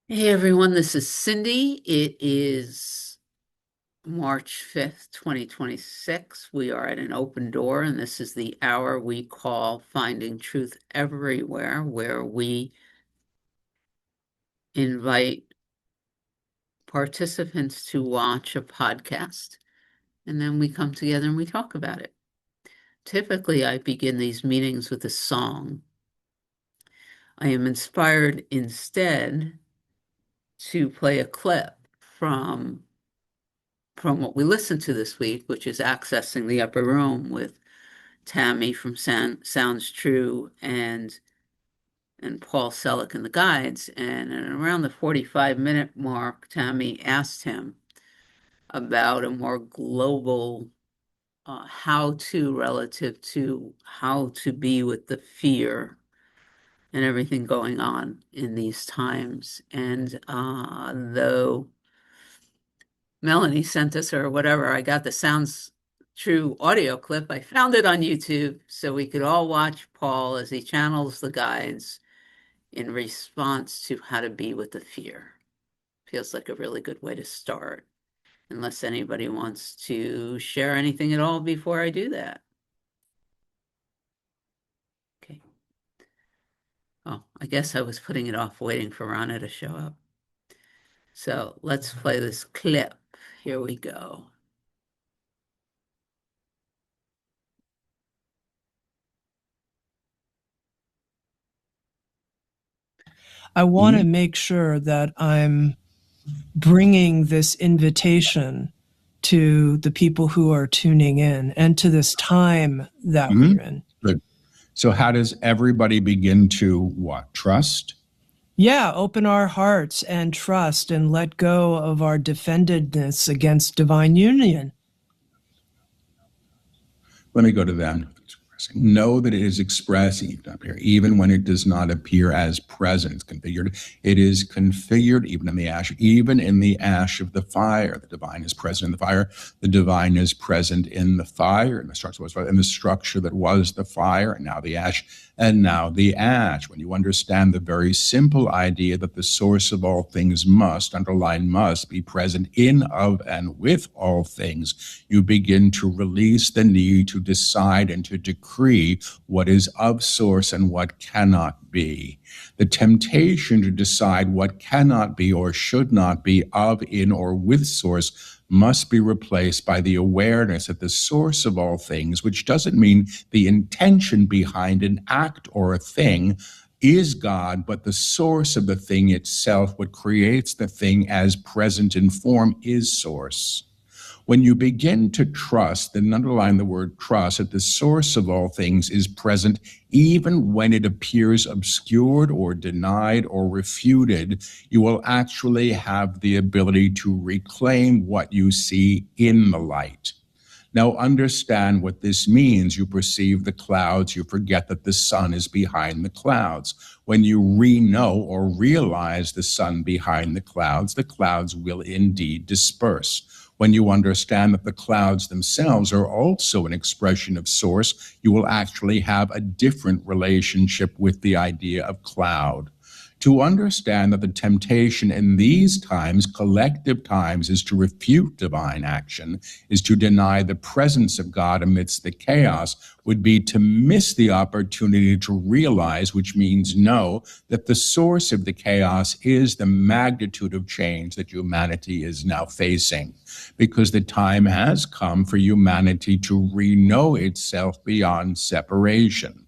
Hey everyone, this is Cindy. It is March 5th, 2026. We are at an open door, and this is the hour we call Finding Truth Everywhere, where we invite participants to watch a podcast, and then we come together and we talk about it. Typically, I begin these meetings with a song. I am inspired instead to play a clip from what we listened to this week, which is Accessing the Upper Room with Tammy from Sounds True and Paul Selleck and the Guides. And at around the 45-minute mark, Tammy asked him about a more global how to relative to how to be with the fear and everything going on in these times. And though Melanie sent us or whatever, I got the Sounds True audio clip. I found it on YouTube so we could all watch Paul as he channels the guides in response to how to be with the fear. Feels like a really good way to start, unless anybody wants to share anything at all before I do that. Okay. Oh, I guess I was putting it off waiting for Rana to show up. So let's play this clip. Here we go. I want to make sure that I'm bringing this invitation to the people who are tuning in and to this time that we're in. Good. So how does everybody begin to what? Trust? Yeah, open our hearts and trust and let go of our defendedness against divine union. Let me go to that. Know that it is expressing even when it does not appear as present. It's configured. It is configured even in the ash of the fire. The divine is present in the fire. The divine is present in the fire, and the structure that was the fire, and now the ash, and now the ash. When you understand the very simple idea that the source of all things must be present in, of, and with all things, you begin to release the need to decide and to decree what is of source and what cannot be. The temptation to decide what cannot be or should not be of, in, or with source must be replaced by the awareness that the source of all things, which doesn't mean the intention behind an act or a thing, is God, but the source of the thing itself, what creates the thing as present in form, is source. When you begin to trust, then underline the word trust, that the source of all things is present even when it appears obscured or denied or refuted, you will actually have the ability to reclaim what you see in the light. Now understand what this means. You perceive the clouds, you forget that the sun is behind the clouds. When you know or realize the sun behind the clouds will indeed disperse. When you understand that the clouds themselves are also an expression of source, you will actually have a different relationship with the idea of cloud. To understand that the temptation in these times, collective times, is to refute divine action, is to deny the presence of God amidst the chaos, would be to miss the opportunity to realize, which means know, that the source of the chaos is the magnitude of change that humanity is now facing. Because the time has come for humanity to re-know itself beyond separation.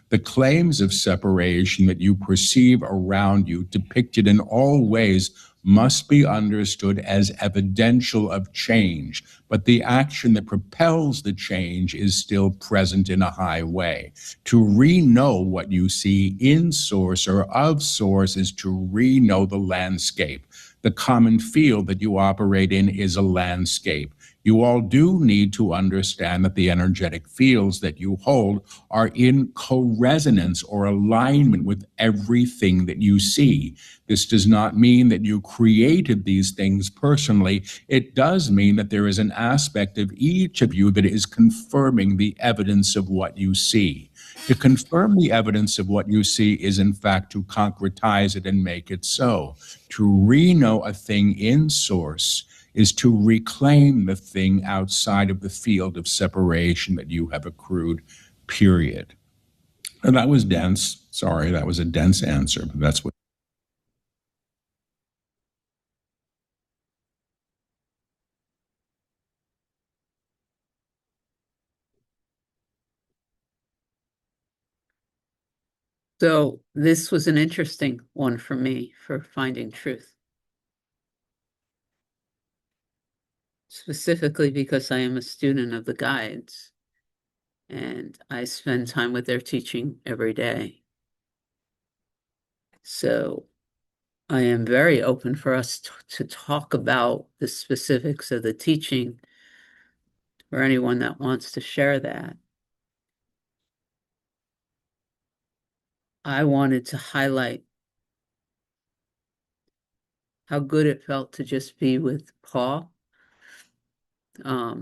The claims of separation that you perceive around you, depicted in all ways, must be understood as evidential of change, but the action that propels the change is still present in a high way. To re-know what you see in source or of source is to re-know the landscape. The common field that you operate in is a landscape. You all do need to understand that the energetic fields that you hold are in co-resonance or alignment with everything that you see. This does not mean that you created these things personally. It does mean that there is an aspect of each of you that is confirming the evidence of what you see. To confirm the evidence of what you see is, in fact, to concretize it and make it so. To re-know a thing in source is to reclaim the thing outside of the field of separation that you have accrued, period. And that was dense. Sorry, that was a dense answer, but that's what. So this was an interesting one for me for finding truth. Specifically because I am a student of the guides and I spend time with their teaching every day. So I am very open for us to talk about the specifics of the teaching for anyone that wants to share that. I wanted to highlight how good it felt to just be with Paul. How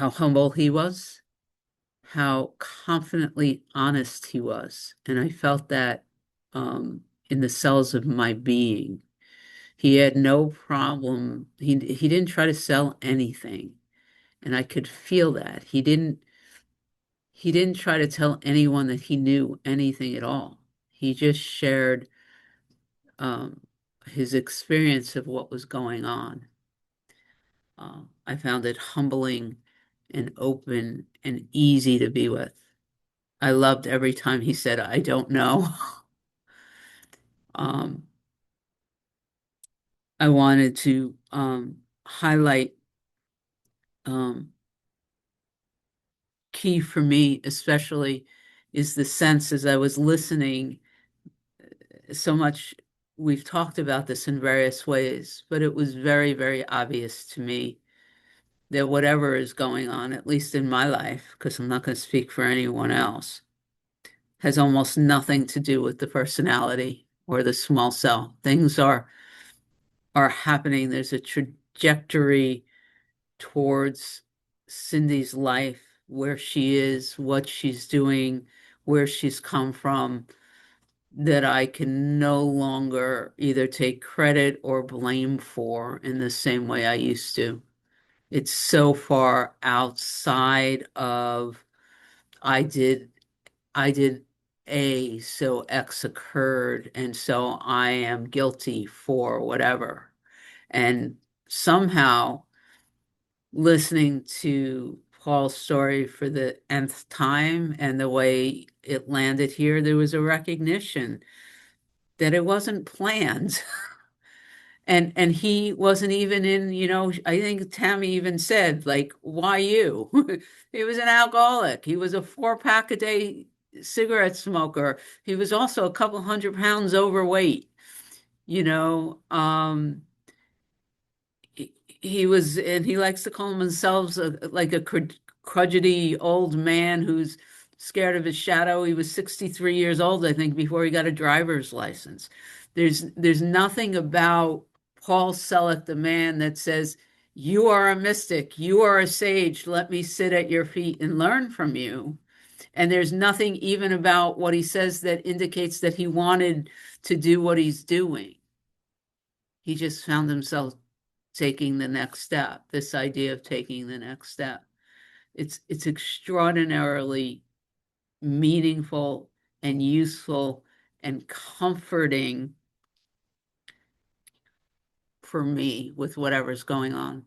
humble he was, how confidently honest he was. And I felt that in the cells of my being. He had no problem. He didn't try to sell anything. And I could feel that. He didn't try to tell anyone that he knew anything at all. He just shared his experience of what was going on. I found it humbling and open and easy to be with. I loved every time he said, I don't know. I wanted to highlight key for me, especially, is the sense as I was listening. So much we've talked about this in various ways, but it was very, very obvious to me that whatever is going on, at least in my life, because I'm not going to speak for anyone else, has almost nothing to do with the personality or the small cell. Things are happening. There's a trajectory towards Cindy's life, where she is, what she's doing, where she's come from, that I can no longer either take credit or blame for in the same way I used to. It's so far outside of I did A, so X occurred, and so I am guilty for whatever. And somehow listening to Paul's story for the nth time and the way it landed here, there was a recognition that it wasn't planned. And he wasn't even in, I think Tammy even said, like, why you? He was an alcoholic. He was a 4-pack a day cigarette smoker. He was also a couple 100 pounds overweight, you know. He was, and he likes to call himself like a crudgety old man who's scared of his shadow. He was 63 years old, I think, before he got a driver's license. There's nothing about Paul Selleck, the man, that says, you are a mystic, you are a sage, let me sit at your feet and learn from you. And there's nothing even about what he says that indicates that he wanted to do what he's doing. He just found himself taking the next step, this idea of taking the next step. It's extraordinarily meaningful and useful and comforting for me with whatever's going on.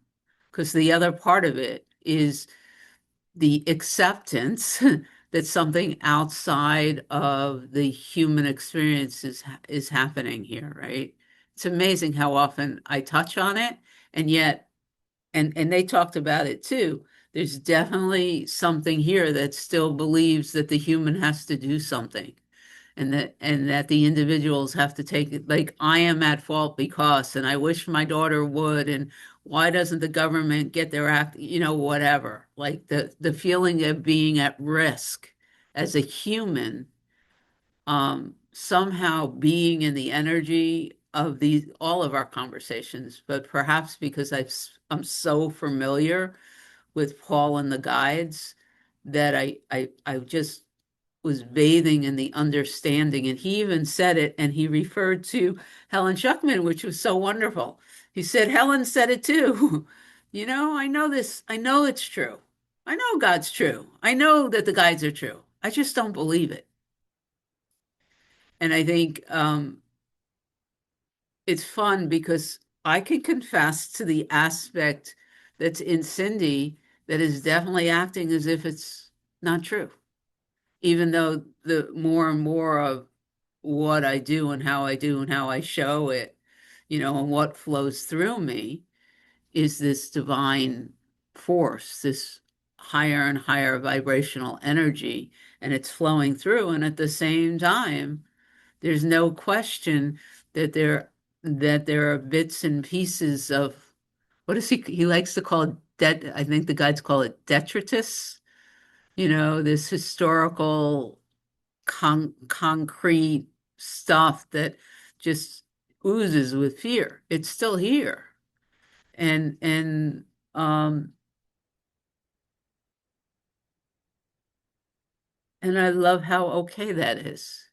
Because the other part of it is the acceptance that something outside of the human experience is happening here, right? It's amazing how often I touch on it, and yet, and they talked about it too. There's definitely something here that still believes that the human has to do something, and that the individuals have to take it, like, I am at fault because, and I wish my daughter would, and why doesn't the government get their act, whatever. Like the feeling of being at risk as a human, somehow being in the energy of these all of our conversations, but perhaps because I'm so familiar with Paul and the guides, that I just was bathing in the understanding. And he even said it, and he referred to Helen Schuckman, which was so wonderful. He said, Helen said it too. I know this. I know it's true. I know God's true. I know that the guides are true. I just don't believe it. And I think it's fun because I can confess to the aspect that's in Cindy that is definitely acting as if it's not true, even though the more and more of what I do and how I do and how I show it, and what flows through me is this divine force, this higher and higher vibrational energy, and it's flowing through. And at the same time, there's no question that there are bits and pieces of what is he likes to call it, I think the guides call it detritus, this historical concrete stuff that just oozes with fear. It's still here. And um and I love how okay that is.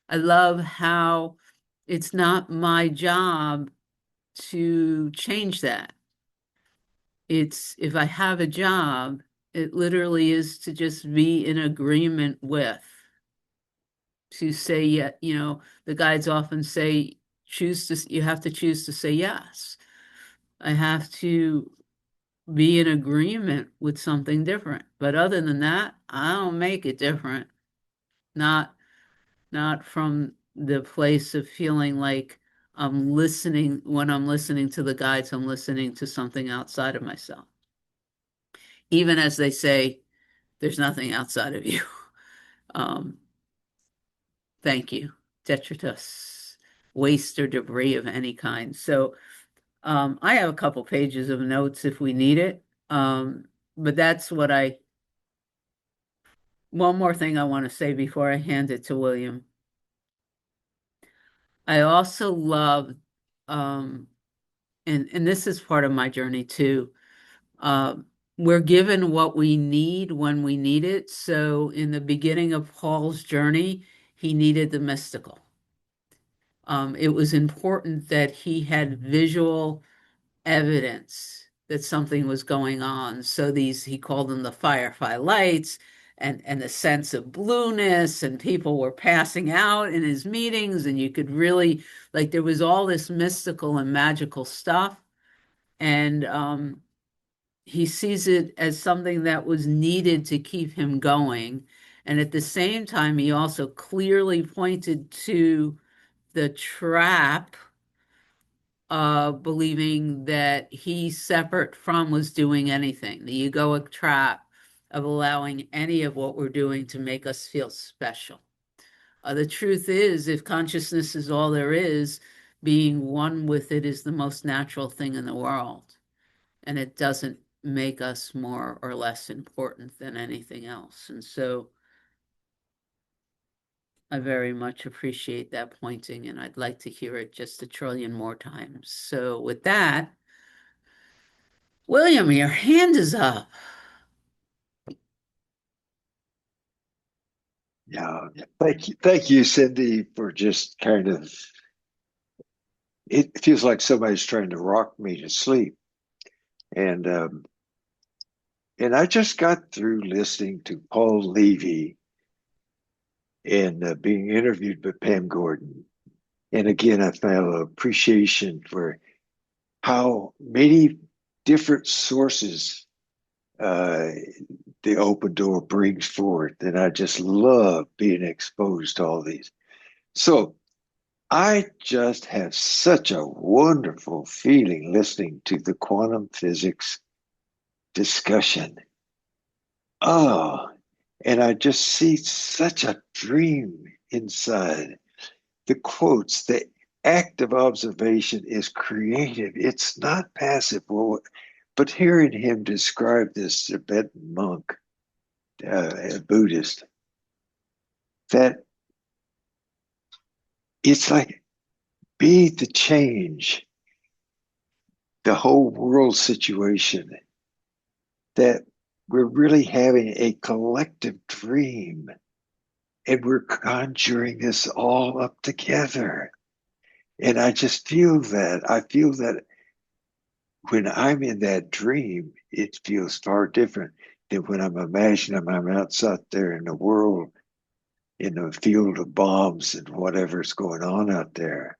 I love how it's not my job to change that. It's if I have a job, it literally is to just be in agreement with, to say, yeah, the guides often say, you have to choose to say yes. I have to be in agreement with something different. But other than that, I don't make it different. Not not from the place of feeling like I'm listening. When I'm listening to the guides, I'm listening to something outside of myself. Even as they say, there's nothing outside of you. Um, thank you. Detritus, waste or debris of any kind. So I have a couple pages of notes if we need it. But that's one more thing I want to say before I hand it to William. I also love, and this is part of my journey too. Uh, we're given what we need when we need it. So in the beginning of Paul's journey, he needed the mystical. It was important that he had visual evidence that something was going on. So he called them the firefly lights and the sense of blueness, and people were passing out in his meetings, and you could really, like, there was all this mystical and magical stuff. And he sees it as something that was needed to keep him going. And at the same time, he also clearly pointed to the trap believing that he separate from was doing anything, the egoic trap of allowing any of what we're doing to make us feel special. The truth is, if consciousness is all there is, being one with it is the most natural thing in the world. And it doesn't make us more or less important than anything else. And so I very much appreciate that pointing, and I'd like to hear it just a trillion more times. So with that, William, your hand is up. Yeah, thank you, Cindy, for just kind of. It feels like somebody's trying to rock me to sleep, and I just got through listening to Paul Levy and being interviewed by Pam Gordon, and again I found an appreciation for how many different sources the open door brings forth, and I just love being exposed to all these. So I just have such a wonderful feeling listening to the quantum physics discussion. Oh, and I just see such a dream inside. The quotes, the act of observation is creative. It's not passive. Well, but hearing him describe this Tibetan monk, a Buddhist, that it's like be the change, the whole world situation, that we're really having a collective dream, and we're conjuring this all up together. And I just feel that. I feel that when I'm in that dream, it feels far different than when I'm imagining I'm outside there in the world, in the field of bombs and whatever's going on out there.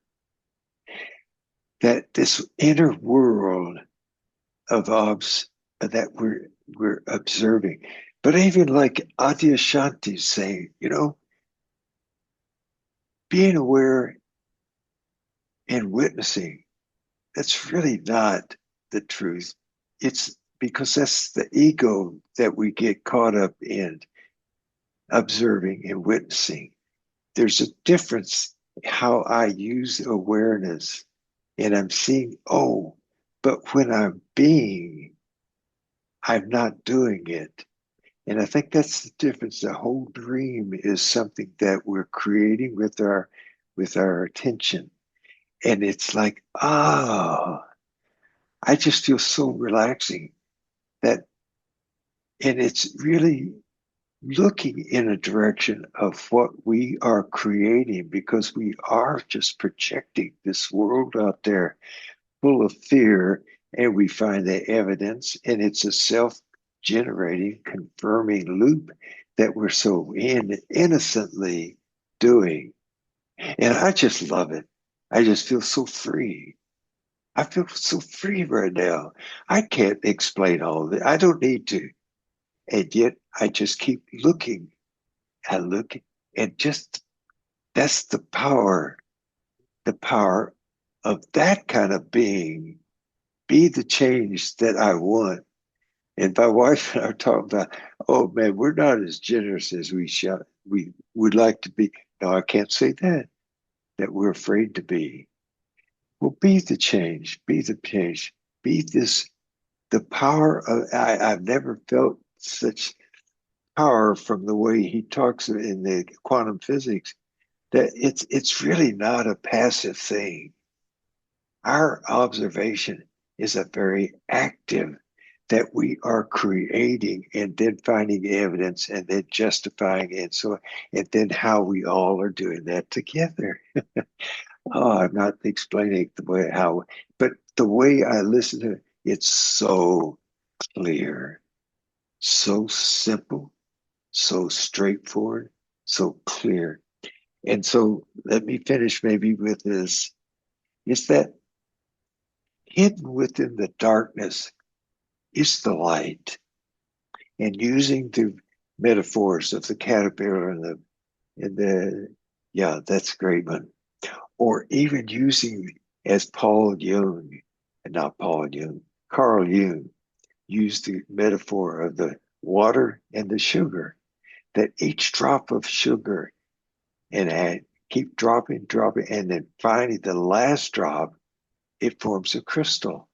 That this inner world of that we're observing. But even like Adyashanti saying, being aware and witnessing, that's really not the truth. It's because that's the ego that we get caught up in observing and witnessing. There's a difference how I use awareness, and I'm seeing, oh, but when I'm being, I'm not doing it. And I think that's the difference. The whole dream is something that we're creating with our attention. And it's like, I just feel so relaxing that, and it's really looking in a direction of what we are creating, because we are just projecting this world out there full of fear, and we find the evidence, and it's a self-generating, confirming loop that we're so innocently doing. And I just love it. I just feel so free. I feel so free right now. I can't explain all of it. I don't need to. And yet I just keep looking and looking. And just that's the power of that kind of being. Be the change that I want. And my wife and I are talking about, oh man, we're not as generous as we would like to be. No, I can't say that we're afraid to be. Well, be the change, be the change, be this, the power of, I've never felt such power from the way he talks in the quantum physics, that it's really not a passive thing. Our observation is a very active, that we are creating and then finding evidence and then justifying it. So, and then how we all are doing that together. Oh, I'm not explaining the way how, but the way I listen to it, it's so clear, so simple, so straightforward, so clear. And so let me finish maybe with this. It's that hidden within the darkness is the light. And using the metaphors of the caterpillar and the yeah, that's a great one. Or even using, as Paul Jung, and not Paul Jung, Carl Jung used the metaphor of the water and the sugar, that each drop of sugar and add, keep dropping, dropping, and then finally the last drop, it forms a crystal.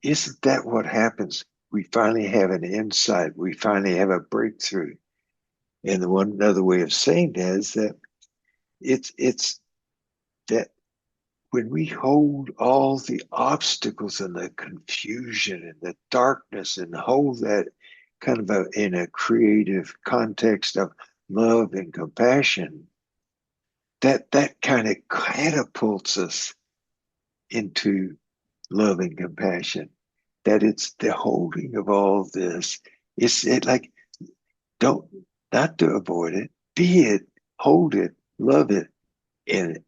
Isn't that what happens? We finally have an insight. We finally have a breakthrough. And the one another way of saying that is that it's that when we hold all the obstacles and the confusion and the darkness and hold that kind of in a creative context of love and compassion, that kind of catapults us into love and compassion. That it's the holding of all this. It's it like, don't, not to avoid it, be it, hold it, love it, and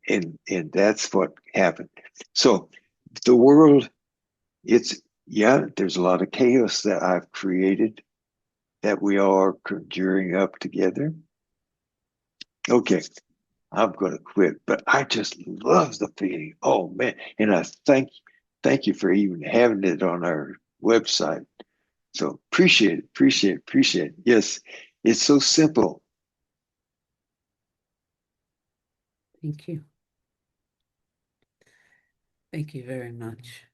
that's what happened. So the world, it's, yeah, there's a lot of chaos that I've created that we all are conjuring up together. Okay, I'm going to quit, but I just love the feeling. Oh man, and I thank you for even having it on our website. So appreciate it, appreciate it, appreciate it. Yes, it's so simple. Thank you. Thank you very much.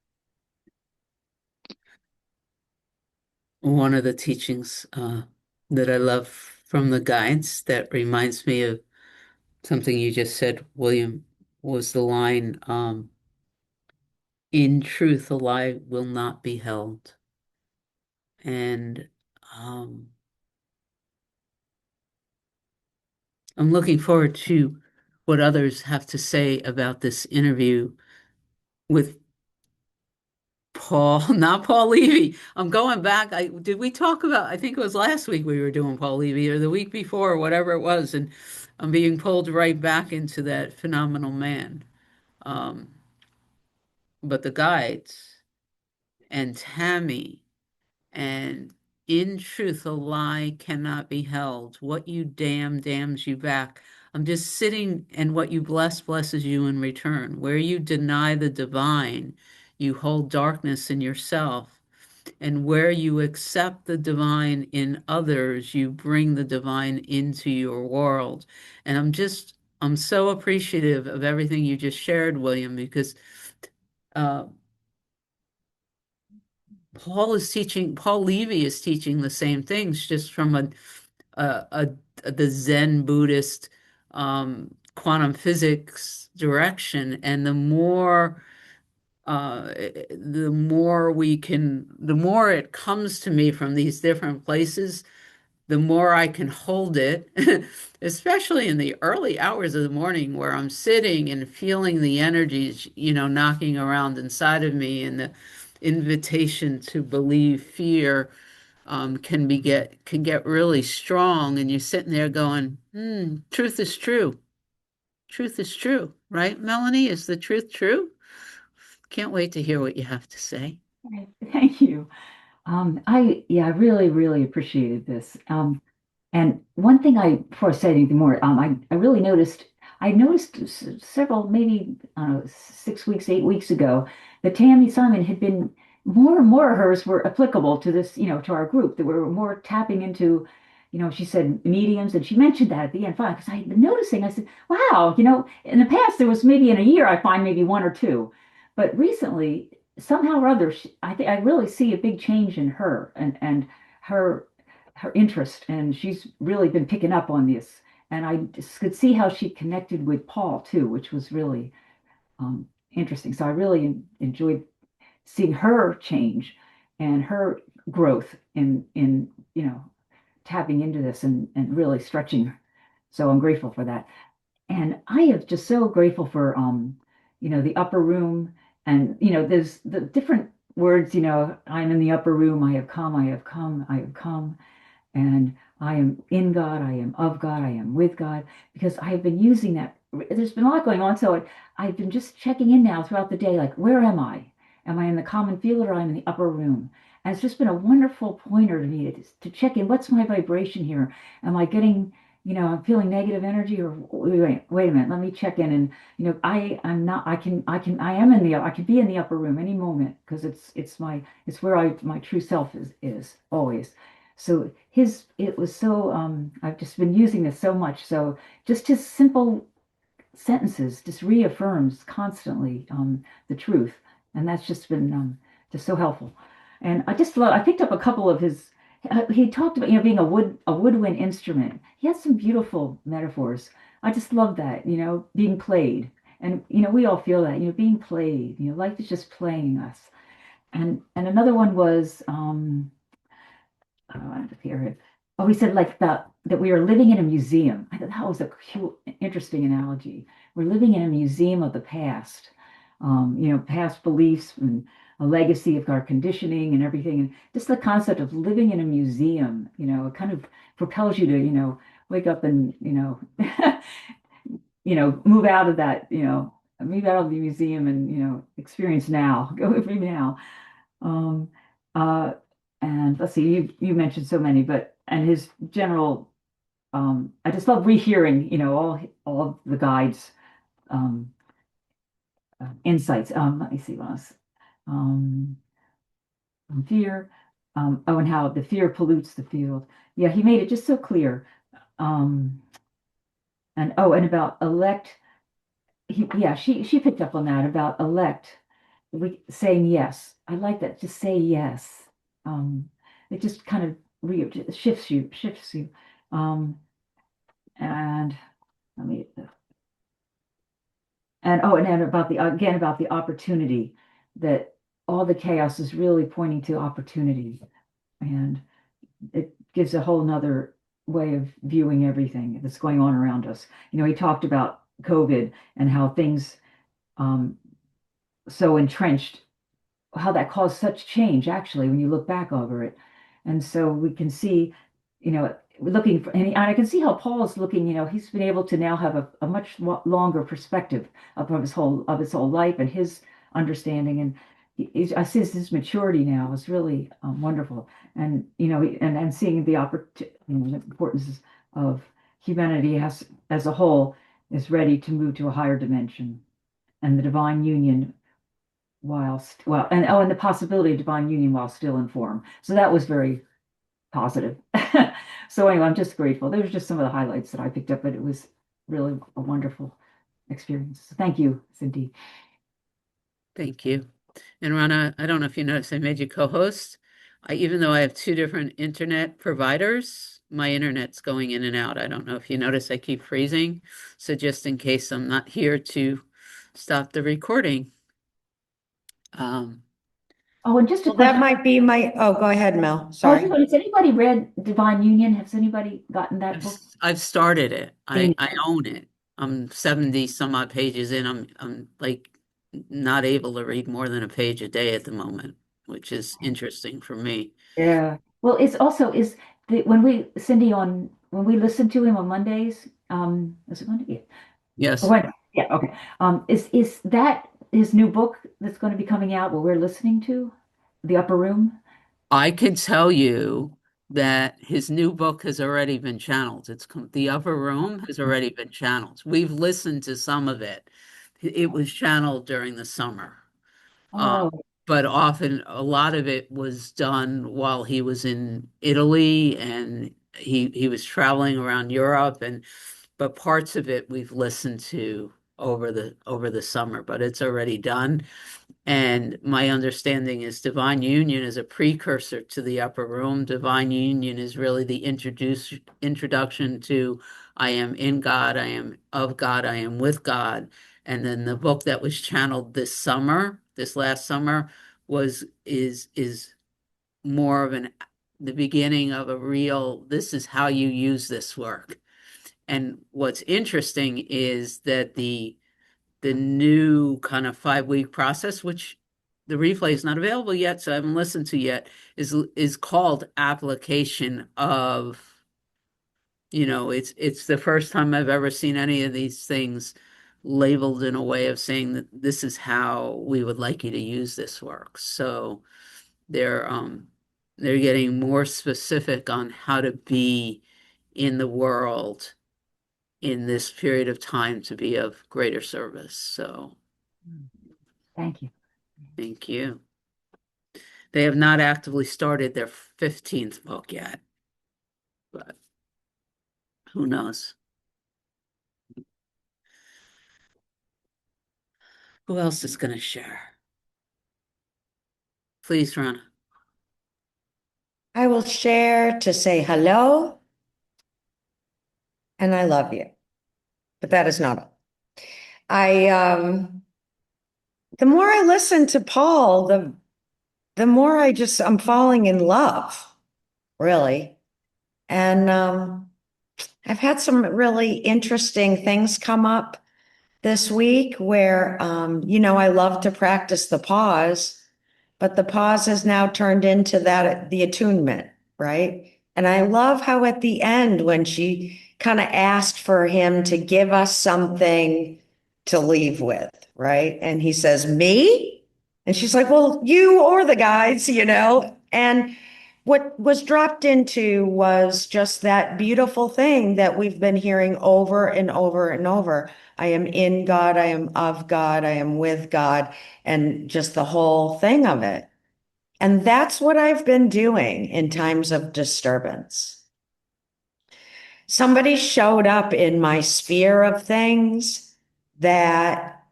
One of the teachings that I love from the guides that reminds me of something you just said, William, was the line, in truth, a lie will not be held. And Um, I'm looking forward to what others have to say about this interview with Paul, not Paul Levy. I'm going back. Did we talk about, I think it was last week we were doing Paul Levy or the week before, or whatever it was, and I'm being pulled right back into that phenomenal man. Um, but the guides and Tammy and in truth, a lie cannot be held. What you damn damns you back. I'm just sitting, and what you bless blesses you in return. Where you deny the divine, you hold darkness in yourself. And where you accept the divine in others, you bring the divine into your world. And I'm so appreciative of everything you just shared, William, because uh, Paul Levy is teaching the same things, just from the Zen Buddhist quantum physics direction. And the more it comes to me from these different places, the more I can hold it, especially in the early hours of the morning where I'm sitting and feeling the energies, knocking around inside of me, and the invitation to believe fear can get really strong, and you're sitting there going, truth is true. Truth is true, right, Melanie? Is the truth true? Can't wait to hear what you have to say. Right. Thank you. I really, really appreciated this. And one thing before I say anything more, I really I noticed several, maybe, I don't know, 6 weeks, 8 weeks ago, that Tammy Simon had been more and more of hers were applicable to this, to our group, that we were more tapping into, she said mediums, and she mentioned that at the end, because I had been noticing, I said, wow, in the past, there was maybe in a year, I find maybe one or two, but recently, somehow or other, I think I really see a big change in her and her interest, and she's really been picking up on this. And I just could see how she connected with Paul too, which was really interesting. So I really enjoyed seeing her change and her growth in tapping into this and really stretching. So I'm grateful for that. And I am just so grateful for the upper room, and there's the different words, I'm in the upper room, I have come, I have come, I have come, and I am in God, I am of God, I am with God, because I have been using that. There's been a lot going on, so I've been just checking in now throughout the day, like, where am I? Am I in the common field, or am I in the upper room? And it's just been a wonderful pointer to me to check in. What's my vibration here? Am I getting, I'm feeling negative energy, or wait a minute, let me check in. And I'm not. I am in I can be in the upper room any moment, because it's where my true self is always. So it was so, I've just been using this so much. So just his simple sentences just reaffirms constantly the truth. And that's just been just so helpful. And I picked up a couple of his, he talked about, being a woodwind instrument. He has some beautiful metaphors. I just love that, being played. And, we all feel that, being played, life is just playing us. And another one was, I have to hear it. Oh, he said like that we are living in a museum. I thought that was a cute, interesting analogy. We're living in a museum of the past, past beliefs and a legacy of our conditioning and everything. And just the concept of living in a museum, it kind of propels you to, wake up and, move out of that, move out of the museum and, experience now, go with me now. Um, uh, and let's see, you mentioned so many, and his general, I just love rehearing, all of the guides' insights. Let me see what else. Um, Fear, and how the fear pollutes the field. Yeah, he made it just so clear. And about elect, she picked up on that about elect, saying yes. I like that. Just say yes. It just kind of shifts you. And let me, and then about the opportunity, that all the chaos is really pointing to opportunity. And it gives a whole nother way of viewing everything that's going on around us. He talked about COVID and how things so entrenched, how that caused such change actually when you look back over it. And so we can see, looking for, and I can see how Paul's looking, he's been able to now have a much longer perspective of his whole life and his understanding. And I see his maturity now is really wonderful. And, and seeing the the importance of humanity as a whole is ready to move to a higher dimension, and the divine union and the possibility of divine union while still in form. So that was very positive. So anyway, I'm just grateful. Those are just some of the highlights that I picked up, but it was really a wonderful experience. So thank you, Cindy. Thank you. And Rana, I don't know if you noticed, I made you co-host. Even though I have two different internet providers, my internet's going in and out. I don't know if you notice, I keep freezing. So just in case I'm not here to stop the recording. Oh, and just a Well, that question. might be go ahead, Mel. Sorry. Has anybody read Divine Union? Has anybody gotten that book? I've started it. I Yeah. own it. I'm 70 some odd pages in. I'm like not able to read more than a page a day at the moment, which is interesting for me. Yeah. Well, it's also when we when we listen to him on Mondays, is it Monday? Yes. Oh, yeah, okay. Is that his new book that's going to be coming out, what we're listening to? The Upper Room? I can tell you that his new book has already been channeled. The Upper Room has already been channeled. We've listened to some of it. It was channeled during the summer. Oh, But often a lot of it was done while he was in Italy, and he was traveling around Europe, but parts of it we've listened to over the summer, but it's already done. And my understanding is Divine Union is a precursor to the Upper Room. Divine Union is really the introduction to I am in God, I am of God, I am with God. And then the book that was channeled this last summer, is more of the beginning of a real, this is how you use this work. And what's interesting is that the new kind of 5-week process, which the replay is not available yet, so I haven't listened to yet, is called application of, it's the first time I've ever seen any of these things labeled in a way of saying that this is how we would like you to use this work. So they're getting more specific on how to be in the world in this period of time to be of greater service. So thank you. thank you. They have not actively started their 15th book yet, but who knows? Who else is going to share? Please, Rana. I will share to say hello and I love you. But that is not all. The more I listen to Paul, the more I'm falling in love, really. And I've had some really interesting things come up this week where, I love to practice the pause, but the pause has now turned into the attunement, right? And I love how at the end, when she kind of asked for him to give us something to leave with, right? And he says, me? And she's like, well, you or the guys, And what was dropped into was just that beautiful thing that we've been hearing over and over and over. I am in God, I am of God, I am with God, and just the whole thing of it. And that's what I've been doing in times of disturbance. Somebody showed up in my sphere of things that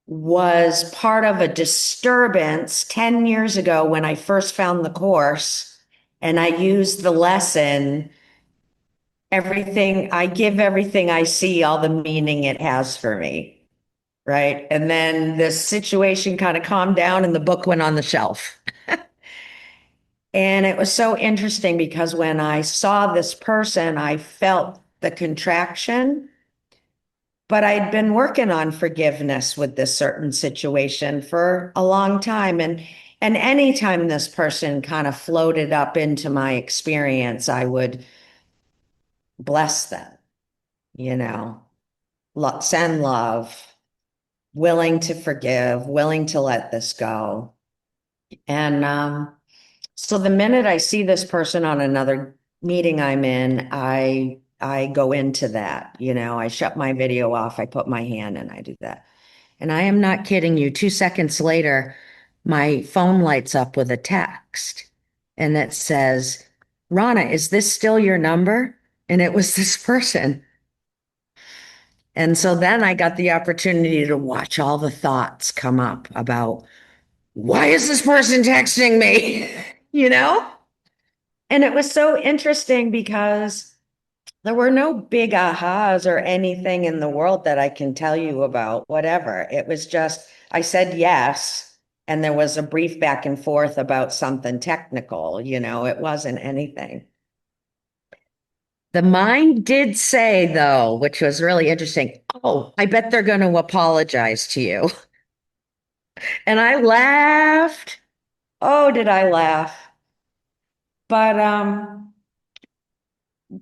was part of a disturbance 10 years ago when I first found the course, and I used the lesson, I give everything I see all the meaning it has for me, right? And then the situation kind of calmed down and the book went on the shelf. And it was so interesting because when I saw this person, I felt the contraction, but I'd been working on forgiveness with this certain situation for a long time. And anytime this person kind of floated up into my experience, I would bless them, you know, send love, willing to forgive, willing to let this go. And so the minute I see this person on another meeting I'm in, I go into that, you know, I shut my video off, I put my hand and I do that. And I am not kidding you. 2 seconds later, my phone lights up with a text and it says, Rana, is this still your number? And it was this person. And so then I got the opportunity to watch all the thoughts come up about why is this person texting me? You know? And it was so interesting because there were no big ahas or anything in the world that I can tell you about, whatever. It was just, I said yes. And there was a brief back and forth about something technical, you know, it wasn't anything. The mind did say, though, which was really interesting, oh, I bet they're going to apologize to you. And I laughed. Oh, did I laugh? But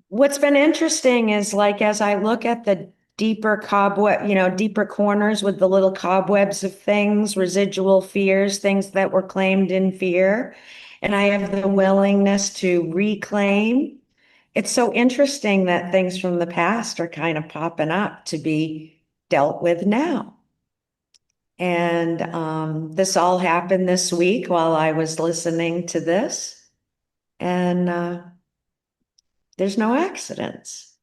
what's been interesting is like as I look at the deeper cobweb, you know, deeper corners with the little cobwebs of things, residual fears, things that were claimed in fear, and I have the willingness to reclaim. It's so interesting that things from the past are kind of popping up to be dealt with now. And this all happened this week while I was listening to this. And there's no accidents.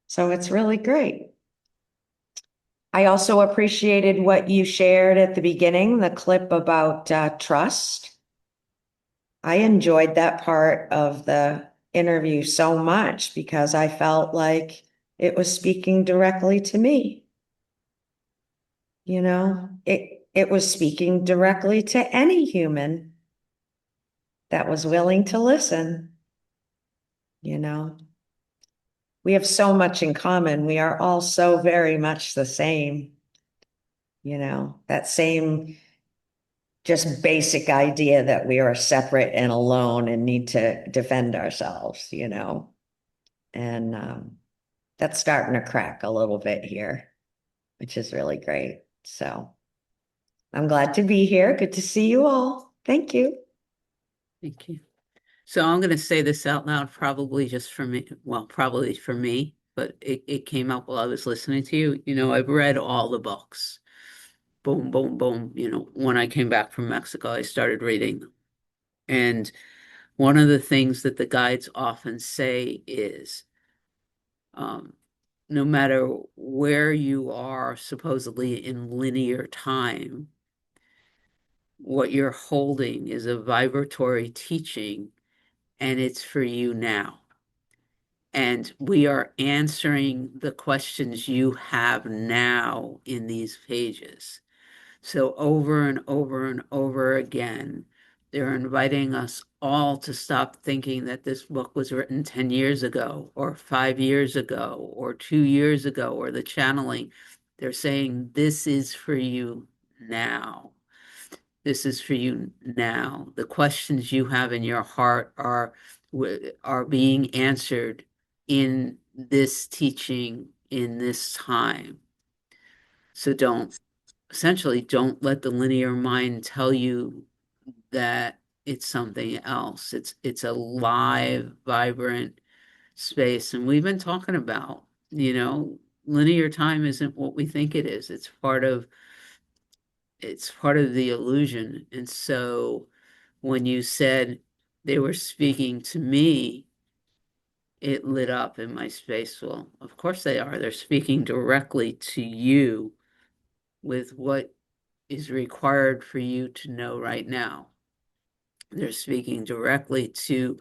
So it's really great. I also appreciated what you shared at the beginning, the clip about trust. I enjoyed that part of the interview so much because I felt like it was speaking directly to me. You know, it was speaking directly to any human that was willing to listen. You know, we have so much in common. We are all so very much the same. You know, that same just basic idea that we are separate and alone and need to defend ourselves, you know. And that's starting to crack a little bit here, which is really great. So I'm glad to be here. Good to see you all. Thank you. Thank you. So I'm going to say this out loud, probably just for me. Well, probably for me, but it came up while I was listening to you. You know, I've read all the books. Boom, boom, boom. You know, when I came back from Mexico, I started reading them. And one of the things that the guides often say is, no matter where you are supposedly in linear time, what you're holding is a vibratory teaching, and it's for you now. And we are answering the questions you have now in these pages. So over and over and over again, they're inviting us all to stop thinking that this book was written 10 years ago, or 5 years ago, or 2 years ago, or the channeling. They're saying, this is for you now. This is for you now. The questions you have in your heart are being answered in this teaching, in this time. So essentially don't let the linear mind tell you that it's something else. It's a live, vibrant space. And we've been talking about, you know, linear time isn't what we think it is. It's part of the illusion. And so when you said they were speaking to me, it lit up in my space. Well, of course they are. They're speaking directly to you with what is required for you to know right now. They're speaking directly to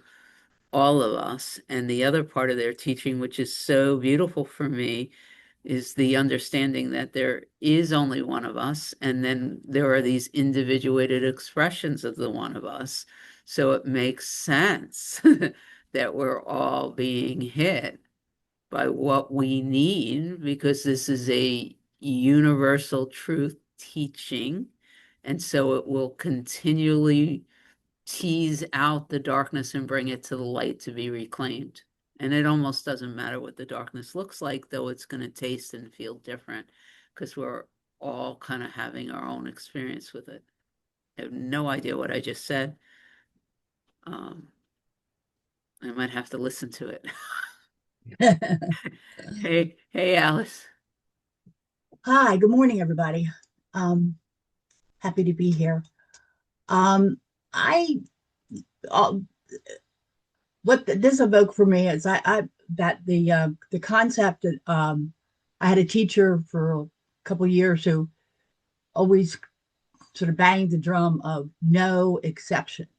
all of us. And the other part of their teaching, which is so beautiful for me, is the understanding that there is only one of us, and then there are these individuated expressions of the one of us So it makes sense that we're all being hit by what we need because this is a universal truth teaching. And so it will continually tease out the darkness and bring it to the light to be reclaimed. And it almost doesn't matter what the darkness looks like, though it's going to taste and feel different because we're all kind of having our own experience with it. I have no idea what I just said. I might have to listen to it. Hey, Alice. Hi, good morning, everybody. Happy to be here. I what this evoked for me is I that the concept that I had a teacher for a couple years who always sort of banged the drum of no exceptions.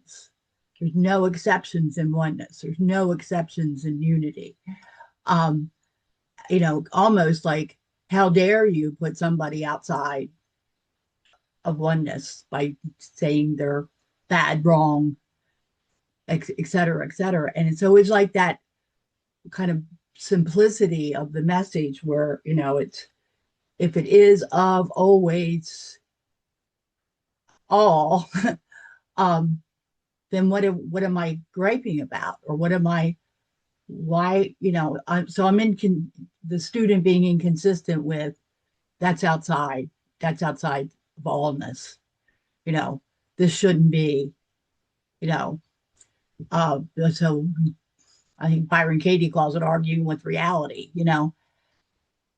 There's no exceptions in oneness. There's no exceptions in unity. Almost like, how dare you put somebody outside of oneness by saying they're bad, wrong, et cetera, et cetera. And so it's like that kind of simplicity of the message where, it's, if it is of always all, then what am I griping about? Or why, I'm in the student being inconsistent with that's outside of allness. This shouldn't be, so I think Byron Katie calls it arguing with reality,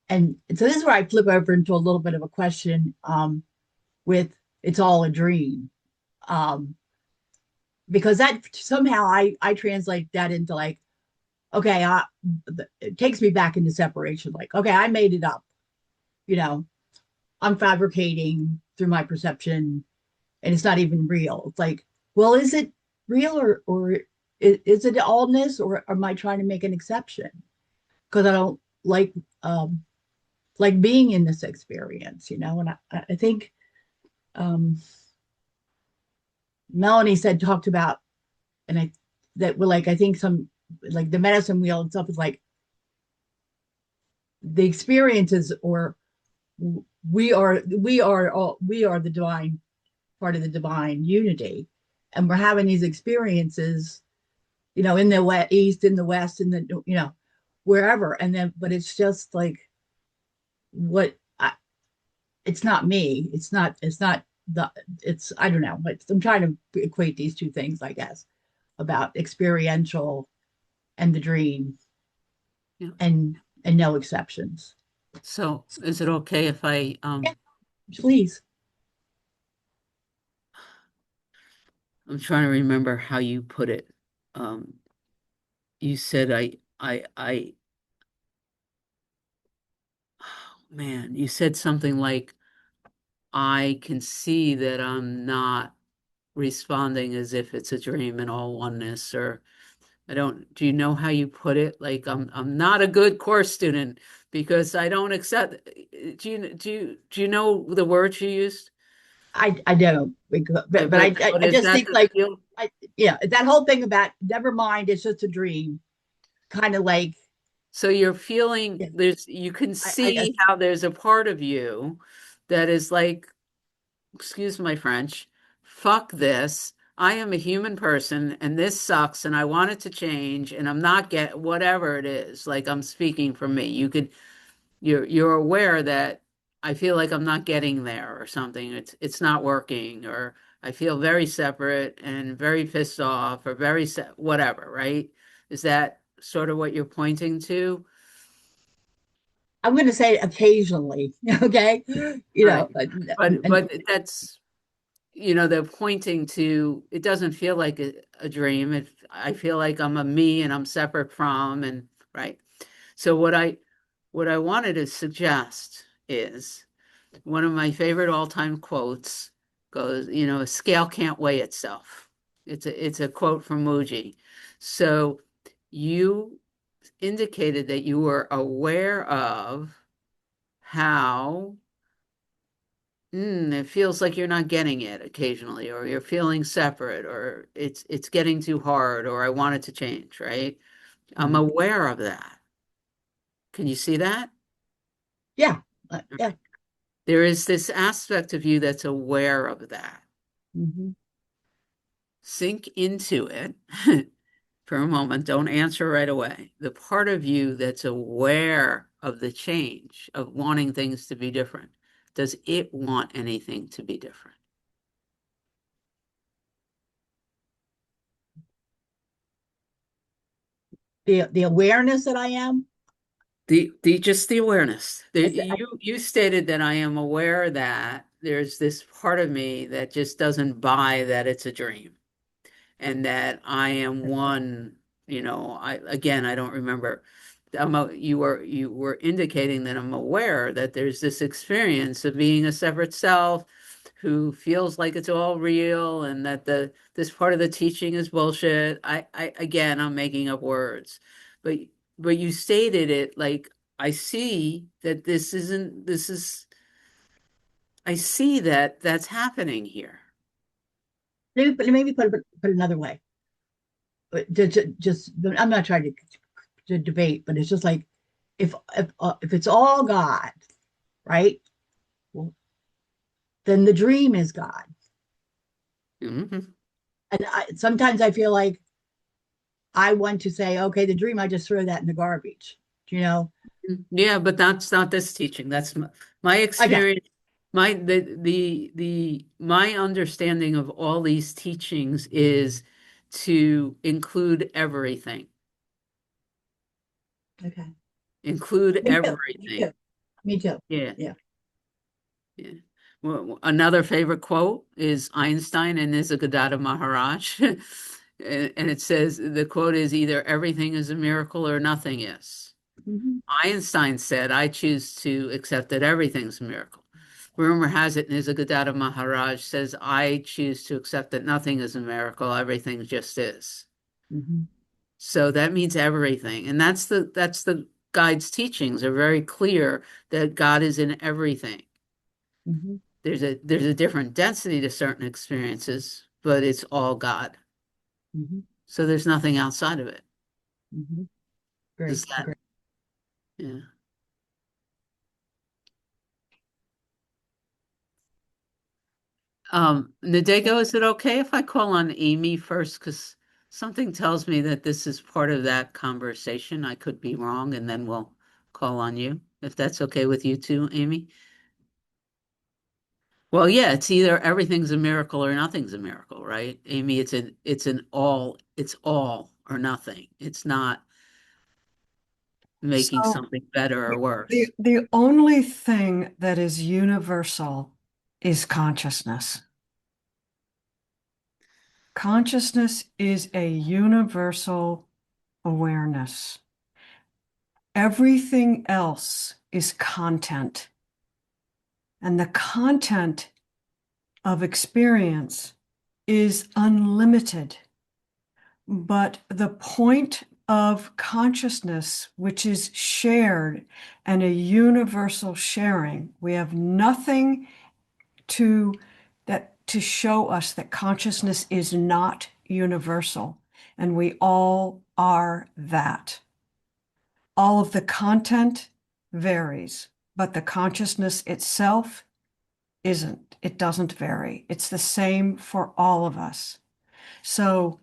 And so this is where I flip over into a little bit of a question with it's all a dream. Because that somehow I translate that into like, okay, it takes me back into separation. Like, okay, I made it up. I'm fabricating through my perception and it's not even real. It's like, well, is it real or is it allness, or am I trying to make an exception? Because I don't like being in this experience, and I think Melanie talked about, and I think some like the medicine wheel and stuff is like the experiences, or we are the divine part of the divine unity, and we're having these experiences, in the east, in the west, in the wherever, and then but it's just like it's not me, it's not I don't know, but I'm trying to equate these two things, I guess, about experiential and the dream. Yeah. and no exceptions. So is it okay if I Yeah, please. I'm trying to remember how you put it. You said oh, man, you said something like, I can see that I'm not responding as if it's a dream and all oneness, or do you know how you put it? Like, I'm not a good course student because I don't accept. Do you know the words you used? I don't, but I is just that think the like, feel? that whole thing about never mind, it's just a dream, kind of like, So you're feeling yeah, you can I see how there's a part of you that is like, excuse my French, fuck this. I am a human person and this sucks and I want it to change and I'm not whatever it is. Like, I'm speaking for me. You're aware that I feel like I'm not getting there or something. It's not working, or I feel very separate and very pissed off, or whatever, right? Is that sort of what you're pointing to? I'm going to say occasionally, okay, Right. and, But that's, they're pointing to, it doesn't feel like a dream. I feel like I'm a me and I'm separate from, and right. So what I wanted to suggest is one of my favorite all-time quotes goes, a scale can't weigh itself. It's a quote from Muji. So you indicated that you were aware of how it feels like you're not getting it occasionally, or you're feeling separate, or it's getting too hard, or I want it to change, right? I'm aware of that. Can you see that? Yeah. Yeah. There is this aspect of you that's aware of that. Mhm. Sink into it for a moment. Don't answer right away. The part of you that's aware of the change, of wanting things to be different, does it want anything to be different? The awareness that I am. The just the awareness. I- You stated that I am aware that there's this part of me that just doesn't buy that it's a dream, and that I am one, I don't remember. You were indicating that I'm aware that there's this experience of being a separate self who feels like it's all real, and that this part of the teaching is bullshit. I again, I'm making up words, but you stated it like, I see that this is, I see that that's happening here. maybe put it another way. But just I'm not trying to debate, but it's just like if it's all God, right? Well, then the dream is God. Mhm. And sometimes I feel like I want to say, okay, the dream, I just throw that in the garbage, you know? Yeah, but that's not this teaching. That's my I got, experience. My understanding of all these teachings is to include everything. okay. Include Me too. Me everything. too. Me too. Yeah, Yeah. yeah. Well, another favorite quote is Einstein and Nisargadatta Maharaj. And it says, the quote is, either everything is a miracle or nothing is. Mhm. Einstein said, I choose to accept that everything's a miracle. Rumor has it Nisargadatta Maharaj says, I choose to accept that nothing is a miracle, everything just is. Mhm. So that means everything. And that's the guide's teachings are very clear that God is in everything. Mhm. There's a different density to certain experiences, but it's all God. Mhm. So there's nothing outside of it. Mhm. Does Great. that, Great. yeah. Nadego, is it okay if I call on Amy first? Because something tells me that this is part of that conversation. I could be wrong, and then we'll call on you, if that's okay with you too, Amy. Well, yeah, it's either everything's a miracle or nothing's a miracle, right? Amy, it's all or nothing. It's not making So something better or the worse. the only thing that is universal is consciousness. Consciousness is a universal awareness. Everything else is content. And the content of experience is unlimited. But the point of consciousness, which is shared and a universal sharing, we have nothing to to show us that consciousness is not universal, and we all are that. All of the content varies, but the consciousness itself isn't. It doesn't vary. It's the same for all of us. So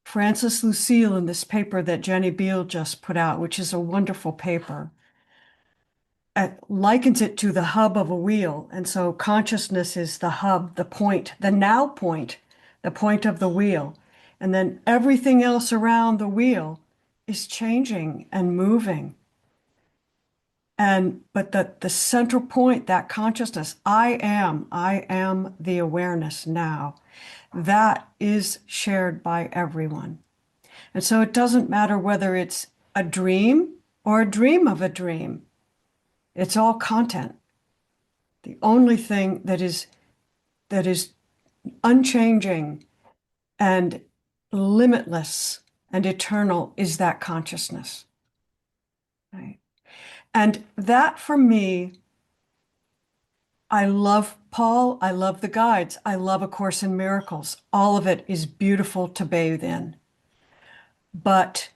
Francis Lucille, in this paper that Jenny Beal just put out, which is a wonderful paper, likens it to the hub of a wheel. And so consciousness is the hub, the point, the now point, the point of the wheel. And then everything else around the wheel is changing and moving. But the central point, that consciousness, I am the awareness now, that is shared by everyone. And so it doesn't matter whether it's a dream or a dream of a dream. It's all content. The only thing that is unchanging and limitless and eternal is that consciousness. Right? And that for me, I love Paul. I love the guides. I love A Course in Miracles. All of it is beautiful to bathe in. But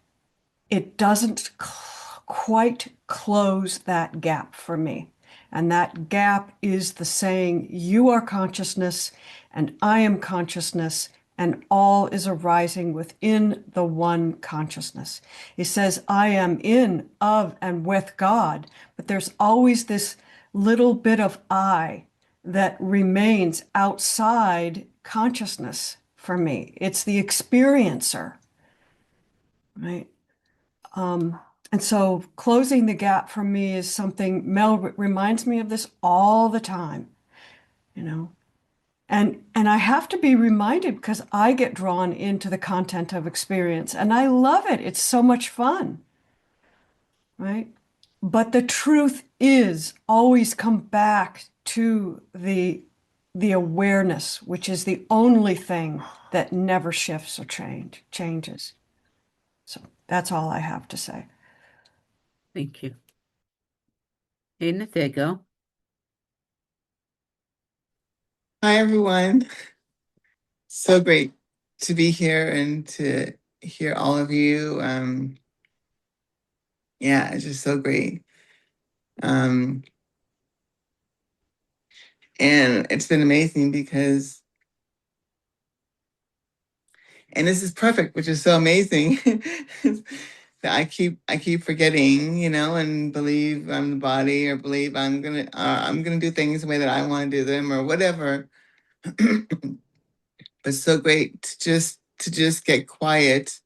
it doesn't quite close that gap for me. And that gap is the saying, you are consciousness and I am consciousness, and all is arising within the one consciousness. He says, I am in, of, and with God, but there's always this little bit of I that remains outside consciousness for me. It's the experiencer, right? And so closing the gap for me is something Mel reminds me of this all the time, you know. And I have to be reminded because I get drawn into the content of experience and I love it. It's so much fun, right? But the truth is always come back to the awareness, which is the only thing that never shifts or changes. So that's all I have to say. Thank you. Hey, Nathego. Hi, everyone. So great to be here and to hear all of you. Yeah, it's just so great. And it's been amazing because, and this is perfect, which is so amazing that I keep forgetting, and believe I'm the body, or believe I'm gonna do things the way that I want to do them, or whatever. But so great to just get quiet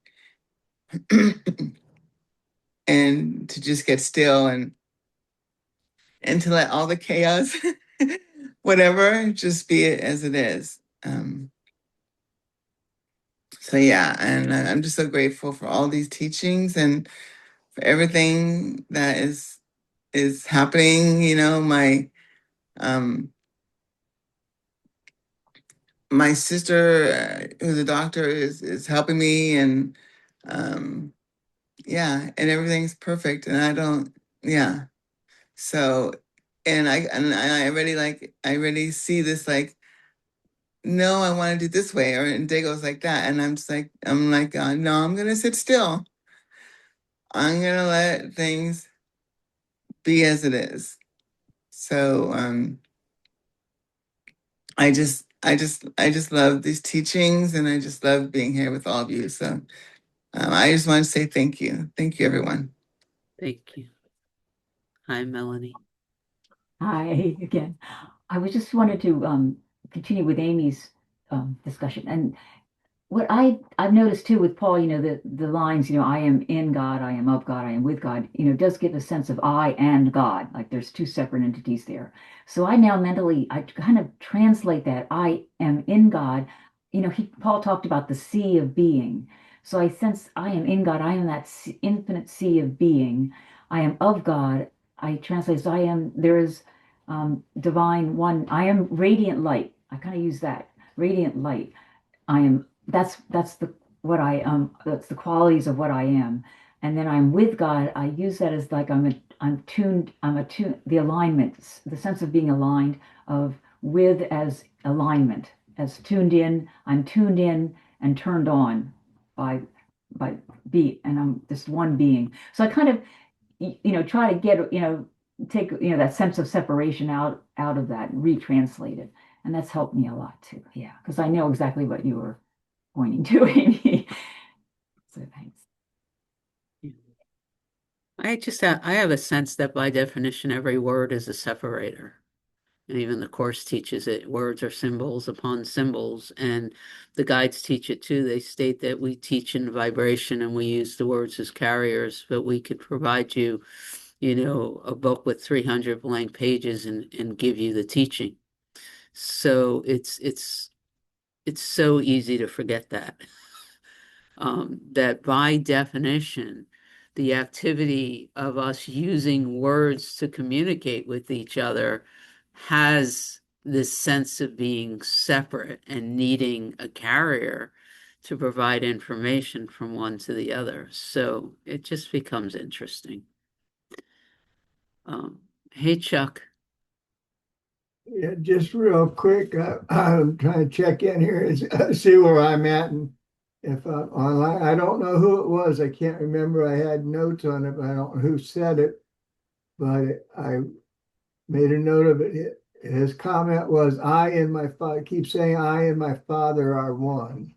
and to just get still and to let all the chaos, whatever, just be it as it is. So yeah, and I'm just so grateful for all these teachings and for everything that is happening. My sister, who's a doctor, is helping me, and yeah, and everything's perfect, and I don't, yeah. So, and I already see this, like, no, I want to do this way, or and Dago's like that, and I'm like, no, I'm gonna sit still. I'm gonna let things be as it is. So, I just love these teachings, and I just love being here with all of you. So, I just want to say thank you, everyone. Thank you. Hi, Melanie. Hi again. I was just wanted to continue with Amy's discussion. And what I've noticed too with Paul, the lines, I am in God, I am of God, I am with God, does give a sense of I and God, like there's two separate entities there. So I now mentally, I kind of translate that I am in God. Paul talked about the sea of being. So I sense I am in God, I am that infinite sea of being. I am of God. I translate, so there is divine one. I am radiant light. I kind of use that radiant light. I am that's the what I that's the qualities of what I am. And then I'm with God. I use that as like I'm tuned, I'm attuned, the alignment, the sense of being aligned, of with as alignment, as tuned in, I'm tuned in and turned on by by be, and I'm this one being. So I kind of try to get take that sense of separation out of that and retranslate it, and that's helped me a lot too. Yeah, because I know exactly what you were pointing to, Amy. So thanks. I have a sense that by definition, every word is a separator. And even the Course teaches it. Words are symbols upon symbols. And the guides teach it too. They state that we teach in vibration and we use the words as carriers, but we could provide you, a book with 300 blank pages and give you the teaching. So it's so easy to forget that. That by definition, the activity of us using words to communicate with each other has this sense of being separate and needing a carrier to provide information from one to the other. So it just becomes interesting. Hey, Chuck. Yeah, just real quick, I'm trying to check in here and see where I'm at and if I'm online. I don't know who it was. I can't remember. I had notes on it, but I don't know who said it. But I made a note of it. His comment was, "I and my father," keep saying, "I and my father are one."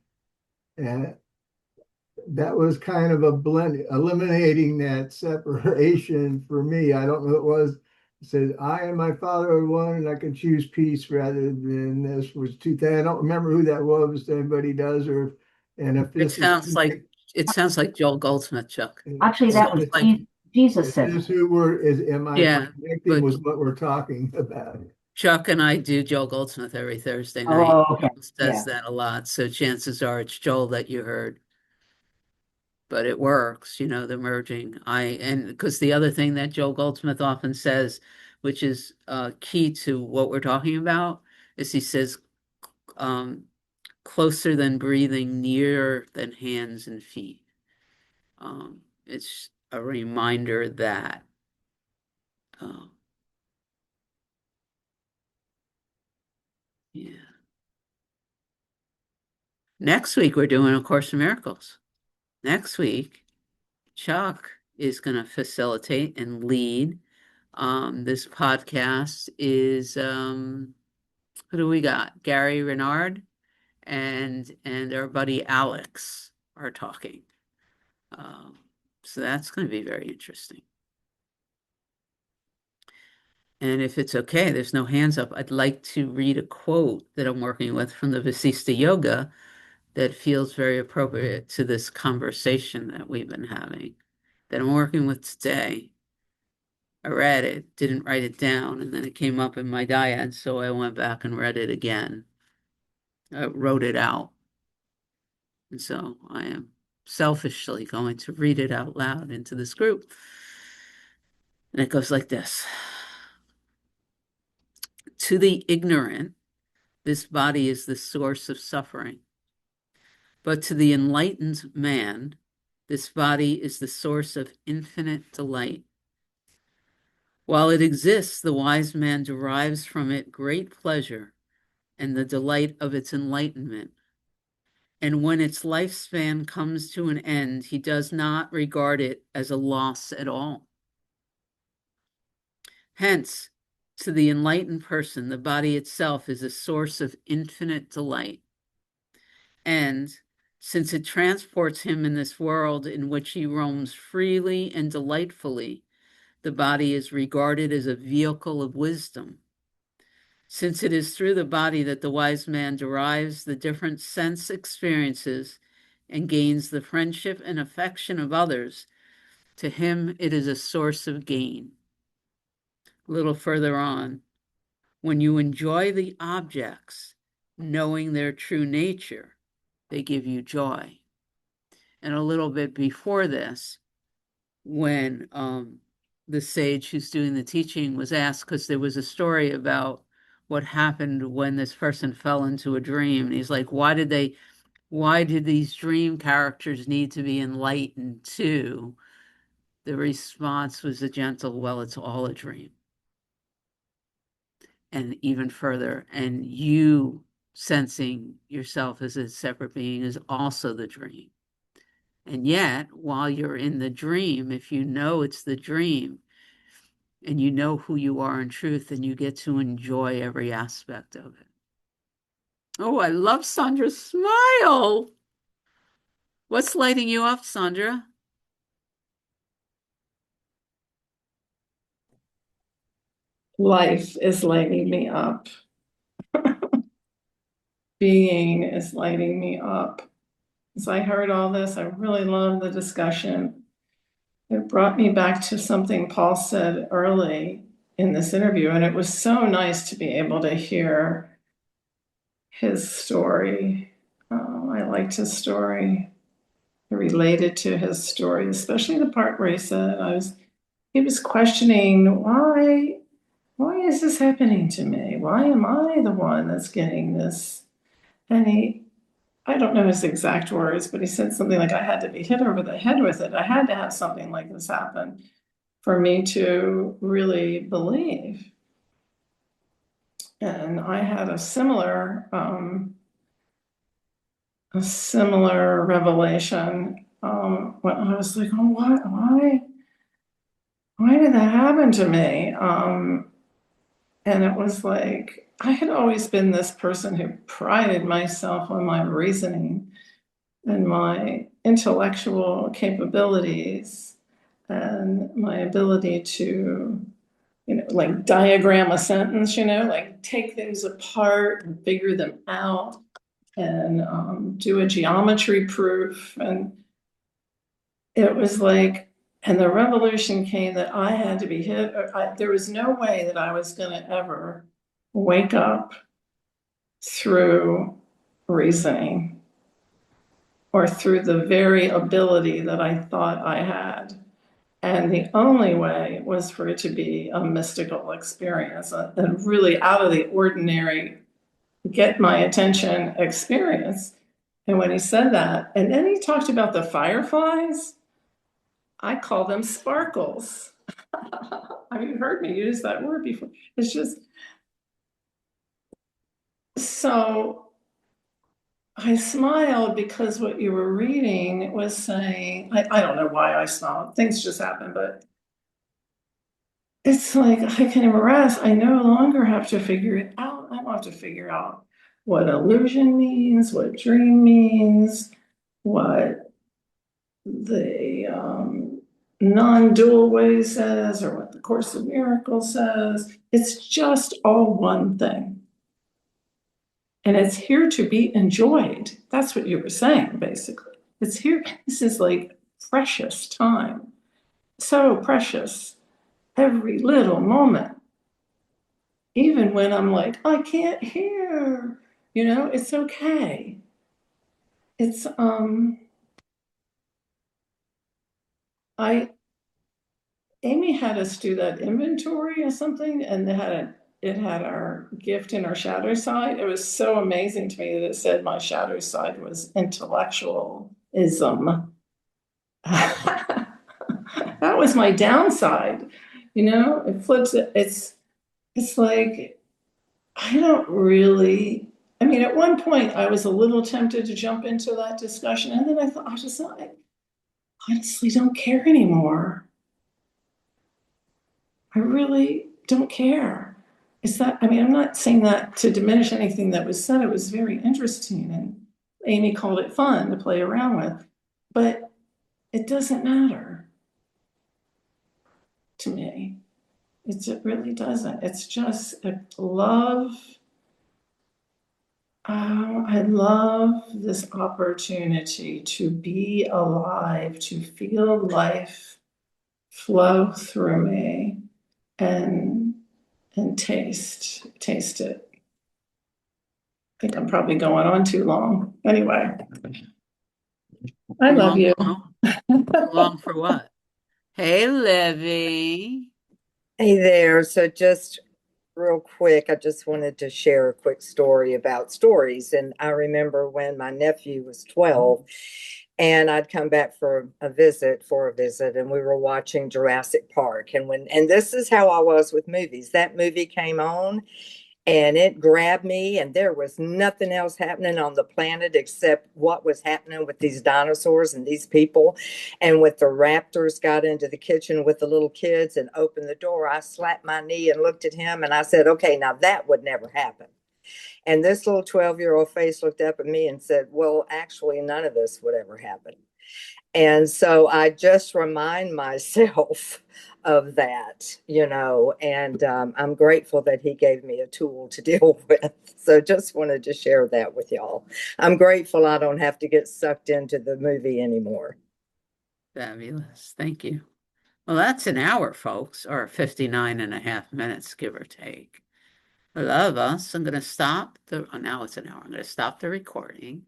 And that was kind of a blend, eliminating that separation for me. I don't know what it was. It said, "I and my father are one, and I can choose peace rather than this," was two things. I don't remember who that was, if anybody does, or and if It this is sounds like it sounds like Joel Goldsmith, Chuck. Actually, It's that was almost like Jesus is said this that. who we're is am I yeah, connecting but with what we're talking about? Chuck and I do Joel Goldsmith every Thursday night. Oh, He okay. says Yeah. that a lot, so chances are it's Joel that you heard. But it works, the merging. And because the other thing that Joel Goldsmith often says, which is key to what we're talking about, is he says, um, closer than breathing, nearer than hands and feet. It's a reminder that uh, yeah. Next week we're doing A Course in Miracles. Next week, Chuck is going to facilitate and lead. This podcast is who do we got? Gary Renard and our buddy Alex are talking. So that's going to be very interesting. And if it's okay, there's no hands up. I'd like to read a quote that I'm working with from the Vasista Yoga that feels very appropriate to this conversation that we've been having, that I'm working with today. I read it, didn't write it down, and then it came up in my dyad, so I went back and read it again. I wrote it out. And so I am selfishly going to read it out loud into this group. And it goes like this. To the ignorant, this body is the source of suffering. But to the enlightened man, this body is the source of infinite delight. While it exists, the wise man derives from it great pleasure and the delight of its enlightenment. And when its lifespan comes to an end, he does not regard it as a loss at all. Hence, to the enlightened person, the body itself is a source of infinite delight. And since it transports him in this world in which he roams freely and delightfully, the body is regarded as a vehicle of wisdom. Since it is through the body that the wise man derives the different sense experiences and gains the friendship and affection of others, to him it is a source of gain. A little further on, when you enjoy the objects, knowing their true nature, they give you joy. And a little bit before this, when the sage who's doing the teaching was asked, because there was a story about what happened when this person fell into a dream. And he's like, why did these dream characters need to be enlightened too? The response was a gentle, well, it's all a dream. And even further, and you sensing yourself as a separate being is also the dream. And yet, while you're in the dream, if you know it's the dream and you know who you are in truth, then you get to enjoy every aspect of it. Oh, I love Sandra's smile. What's lighting you up, Sandra? Life is lighting me up. Being is lighting me up. As I heard all this, I really loved the discussion. It brought me back to something Paul said early in this interview, and it was so nice to be able to hear his story. I liked his story. I related to his story, especially the part where he said he was questioning why is this happening to me? Why am I the one that's getting this? And I don't know his exact words, but he said something like, I had to be hit over the head with it. I had to have something like this happen for me to really believe. And I had a similar revelation when I was like, oh, why did that happen to me? And it was like, I had always been this person who prided myself on my reasoning and my intellectual capabilities and my ability to, like diagram a sentence, like take things apart and figure them out and do a geometry proof. And it was like, and the revolution came that I had to be hit. There was no way that I was going to ever wake up through reasoning or through the very ability that I thought I had. And the only way was for it to be a mystical experience, a really out of the ordinary, get my attention experience. And when he said that, and then he talked about the fireflies, I call them sparkles. I mean, you heard me use that word before. It's just, so I smiled because what you were reading was saying, I don't know why I smiled. Things just happen, but it's like I can rest. I no longer have to figure it out. I don't have to figure out what illusion means, what dream means, what the non-dual way says, or what the Course of Miracles says. It's just all one thing. And it's here to be enjoyed. That's what you were saying, basically. It's here. This is like precious time. So precious. Every little moment. Even when I'm like, I can't hear, it's okay. It's, Amy had us do that inventory or something, and it had our gift in our shadow side. It was so amazing to me that it said my shadow side was intellectualism. That was my downside. It flips it. It's like, I don't really, at one point I was a little tempted to jump into that discussion. And then I thought, I honestly don't care anymore. I really don't care. I'm not saying that to diminish anything that was said. It was very interesting. And Amy called it fun to play around with, but it doesn't matter to me. It really doesn't. It's just a love. I love this opportunity to be alive, to feel life flow through me and taste it. I think I'm probably going on too long. Anyway, I love you. Long for what? Hey, Livy. Hey there. So just real quick, I just wanted to share a quick story about stories. And I remember when my nephew was 12 and I'd come back for a visit, and we were watching Jurassic Park. And this is how I was with movies. That movie came on and it grabbed me, and there was nothing else happening on the planet except what was happening with these dinosaurs and these people. And with the raptors got into the kitchen with the little kids and opened the door, I slapped my knee and looked at him and I said, okay, now that would never happen. And this little 12-year-old face looked up at me and said, well, actually, none of this would ever happen. And so I just remind myself of that, and I'm grateful that he gave me a tool to deal with. So just wanted to share that with y'all. I'm grateful I don't have to get sucked into the movie anymore. Fabulous. Thank you. Well, that's an hour, folks, or 59 and a half minutes, give or take. I love us. I'm going to stop now it's an hour. I'm going to stop the recording.